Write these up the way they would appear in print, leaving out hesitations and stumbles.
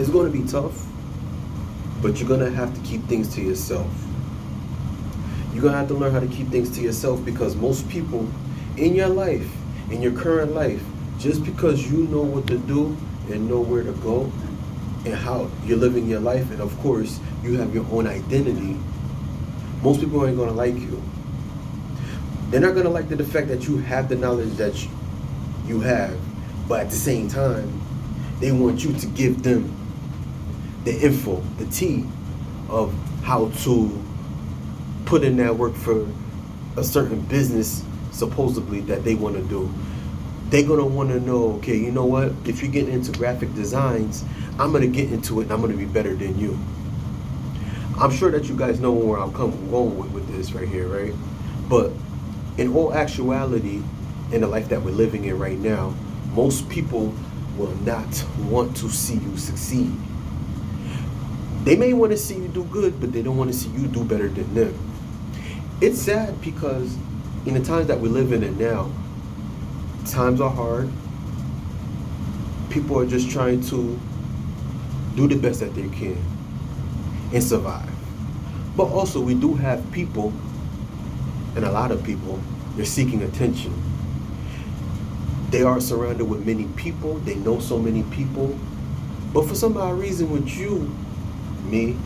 It's going to be tough, but you're going to have to keep things to yourself. You're going to have to learn how to keep things to yourself, because most people in your life, in your current life, just because you know what to do and know where to go and how you're living your life, and of course you have your own identity, most people ain't going to like you. They're not going to like the fact that you have the knowledge that you have, but at the same time they want you to give them the info, the tea of how to put in that work for a certain business supposedly that they want to do. They're going to want to know, okay, you know what, if you're getting into graphic designs, I'm going to get into it and I'm going to be better than you. I'm sure that you guys know where I'm going with this right here, right? But in all actuality, in the life that we're living in right now, most people will not want to see you succeed. They may want to see you do good, but they don't want to see you do better than them. It's sad because in the times that we're living in now, times are hard. People are just trying to do the best that they can and survive. But also we do have people, and a lot of people, they're seeking attention. They are surrounded with many people. They know so many people. But for some odd reason, with you, me,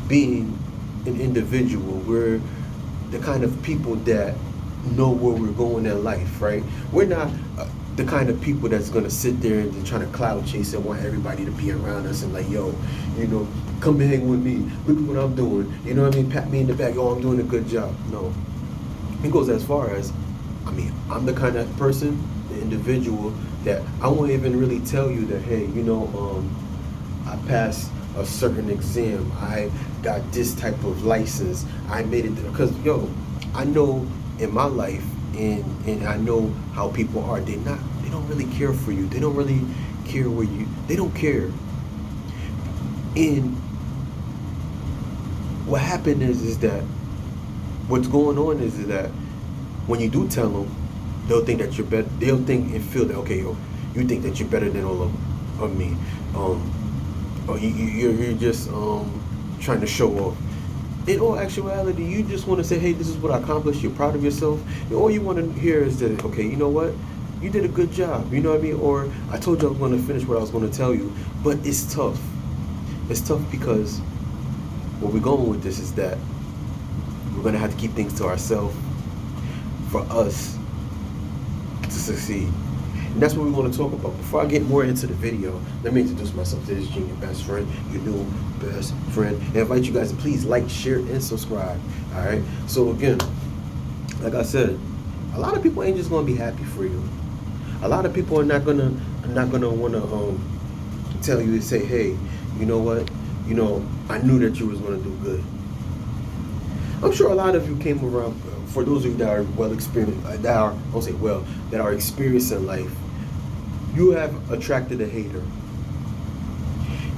being an individual, we're the kind of people that know where we're going in life, right? We're not the kind of people that's going to sit there and try to cloud chase and want everybody to be around us and like, yo, you know, come hang with me. Look at what I'm doing. You know what I mean? Pat me in the back. Oh, I'm doing a good job. No. It goes as far as, I'm the kind of person, the individual, that I won't even really tell you that, hey, you know, I passed a certain exam. I got this type of license. I made it, because, yo, I know in my life, and I know how people are. They don't really care for you. They don't really care they don't care. And what happened is that what's going on is that when you do tell them, they'll think that you're better. They'll think and feel that, okay, yo, you think that you're better than all of me. Or you're just trying to show off. In all actuality, you just want to say, hey, this is what I accomplished. You're proud of yourself. And all you want to hear is that, okay, you know what? You did a good job. You know what I mean? Or I told you I was going to finish what I was going to tell you. But it's tough. It's tough because where we're going with this is that we're going to have to keep things to ourselves for us to succeed. And that's what we want to talk about. Before I get more into the video, let me introduce myself to this junior best friend, your new best friend. And I invite you guys to please like, share, and subscribe. All right. So again, like I said, a lot of people ain't just gonna be happy for you. A lot of people are not gonna want to tell you and say, hey, you know what? You know, I knew that you was gonna do good. I'm sure a lot of you came around. For those of you that are well experienced, that are experienced in life, you have attracted a hater.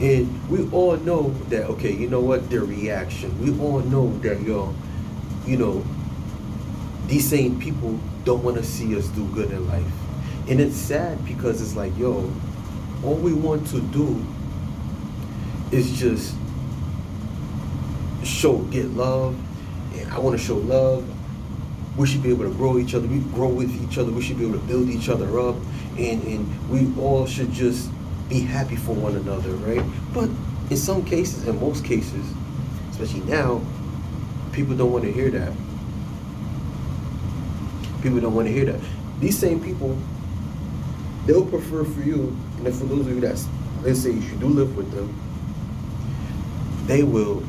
And we all know that, okay, you know what, their reaction. We all know that, you know, these same people don't want to see us do good in life. And it's sad because it's like, yo, all we want to do is just get love. And I want to show love. We should be able to grow each other. We grow with each other. We should be able to build each other up. And we all should just be happy for one another, right? But in some cases, in most cases, especially now, people don't want to hear that. People don't want to hear that. These same people, they'll prefer for you, and for those of you that, let's say, if you do live with them, they will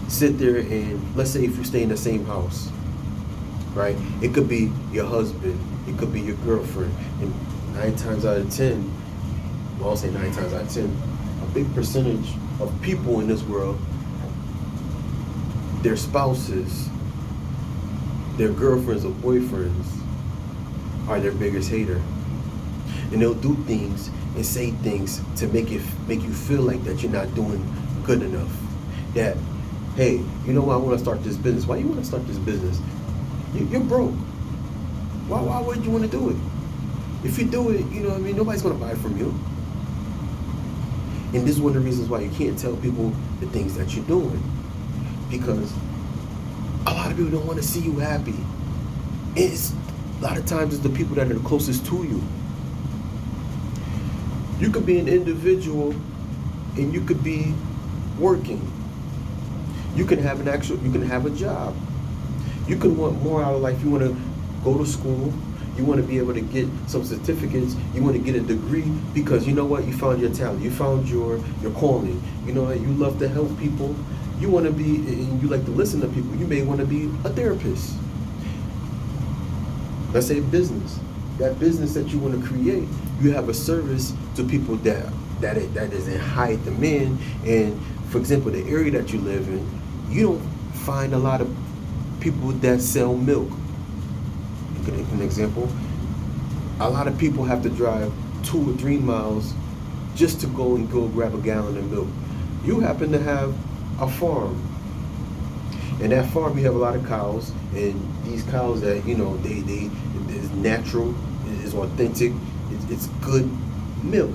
sit there and, let's say if you stay in the same house, right? It could be your husband, it could be your girlfriend, and 9 times out of 10, well, I'll say 9 times out of 10, a big percentage of people in this world, their spouses, their girlfriends or boyfriends are their biggest hater. And they'll do things and say things to make you feel like that you're not doing good enough. That, hey, you know what, I want to start this business. Why you want to start this business? You're broke. Why would you want to do it? If you do it, you know what I mean, nobody's going to buy it from you. And this is one of the reasons why you can't tell people the things that you're doing. Because a lot of people don't want to see you happy. It's a lot of times it's the people that are the closest to you. You could be an individual and you could be working. You can have a job. You can want more out of life. You want to go to school. You want to be able to get some certificates. You want to get a degree because you know what? You found your talent. You found your calling. You know what? You love to help people. You want to be, and you like to listen to people. You may want to be a therapist. Let's say business. That business that you want to create, you have a service to people that is in high demand. And for example, the area that you live in, you don't find a lot of people that sell milk. An example, a lot of people have to drive 2 or 3 miles just to go grab a gallon of milk. You happen to have a farm, and that farm you have a lot of cows, and these cows that they is natural, is authentic, it's good milk.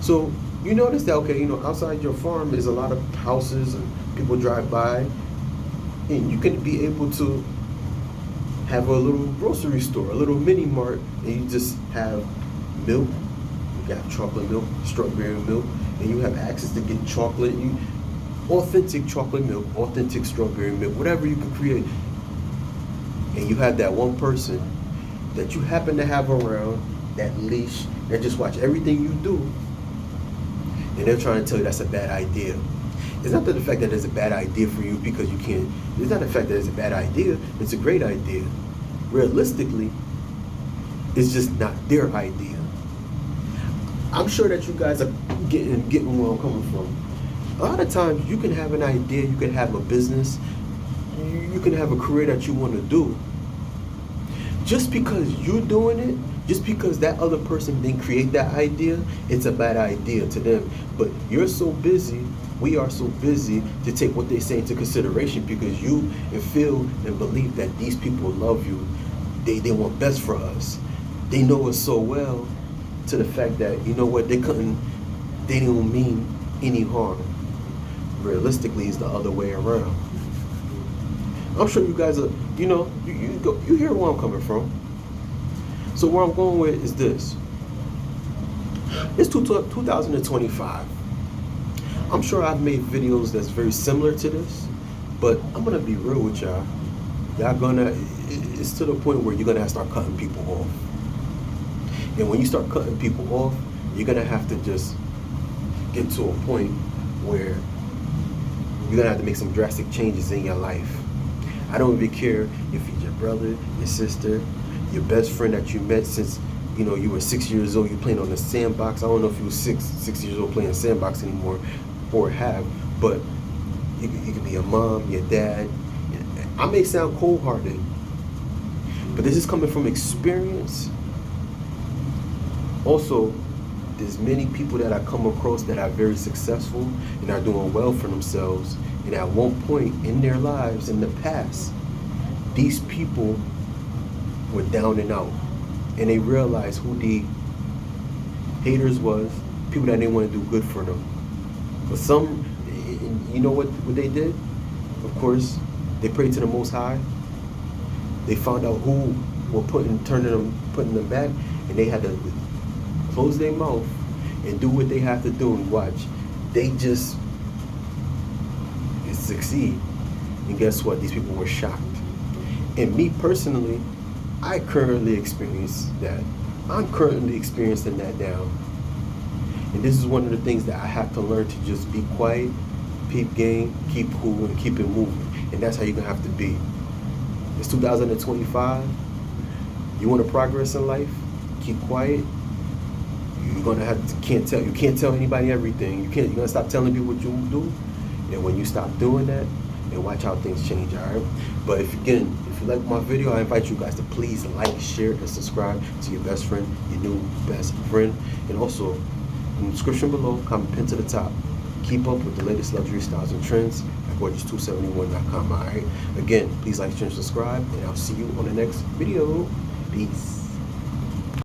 So you notice that outside your farm is a lot of houses and people drive by, and you can be able to have a little grocery store, a little mini mart, and you just have milk. You got chocolate milk, strawberry milk, and you have access to get chocolate, authentic chocolate milk, authentic strawberry milk, whatever you can create. And you have that one person that you happen to have around, that leash, that just watch everything you do, and they're trying to tell you that's a bad idea. It's not the fact that it's a bad idea for you because you can't. It's not the fact that it's a bad idea. It's a great idea. Realistically, it's just not their idea. I'm sure that you guys are getting where I'm coming from. A lot of times you can have an idea, you can have a business, you can have a career that you want to do. Just because you're doing it, just because that other person didn't create that idea, it's a bad idea to them. But you're so busy, we are so busy to take what they say into consideration because you feel and believe that these people love you. They want best for us. They know us so well to the fact that, you know what, they don't mean any harm. Realistically, it's the other way around. I'm sure you guys are, you hear where I'm coming from. So where I'm going with is this. It's 2025. I'm sure I've made videos that's very similar to this, but I'm gonna be real with y'all. It's to the point where you're gonna have to start cutting people off. And when you start cutting people off, you're gonna have to just get to a point where you're gonna have to make some drastic changes in your life. I don't even care if it's your brother, your sister, your best friend that you met since you were 6 years old. You playing on the sandbox. I don't know if you were six years old playing sandbox anymore, or have, but you could be your mom, your dad. I may sound cold-hearted, but this is coming from experience. Also, there's many people that I come across that are very successful and are doing well for themselves. And at one point in their lives, in the past, these people were down and out. And they realized who the haters was, people that didn't want to do good for them. But some, you know what they did? Of course, they prayed to the Most High. They found out who were putting them back, and they had to close their mouth and do what they have to do and watch. They just succeed. And guess what? These people were shocked. And me personally, I currently experience that. I'm currently experiencing that now. And this is one of the things that I have to learn to just be quiet, peep game, keep cool, and keep it moving. And that's how you're gonna have to be. It's 2025. You want to progress in life? Keep quiet. You're gonna have to you can't tell anybody everything. You're gonna stop telling people what you do. And when you stop doing that, and watch how things change, alright? But if you like my video, I invite you guys to please like, share, and subscribe to your best friend, your new best friend. And also, in the description below, comment pin to the top. Keep up with the latest luxury styles and trends at gorgeous271.com, alright? Again, please like, share, and subscribe, and I'll see you on the next video. Peace.